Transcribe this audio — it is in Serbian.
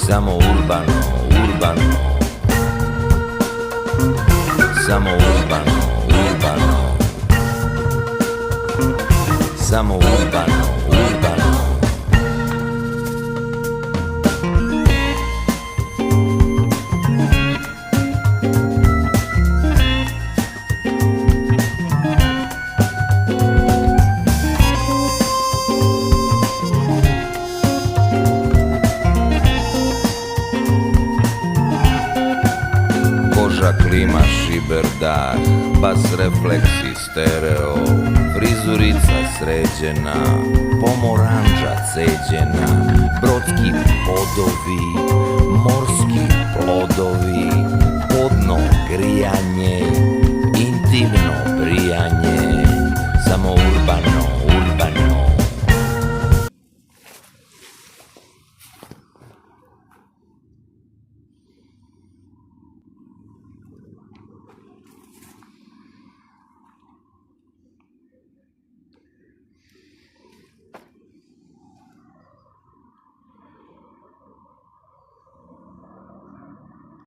Samo urbano, urbano. Samo urbano, urbano. Samo urbano, urbano. Koža, klima, šiber, dah, bas, refleksi, stereo, frizurica sređena, pomoranđa ceđena, brodski podovi, morski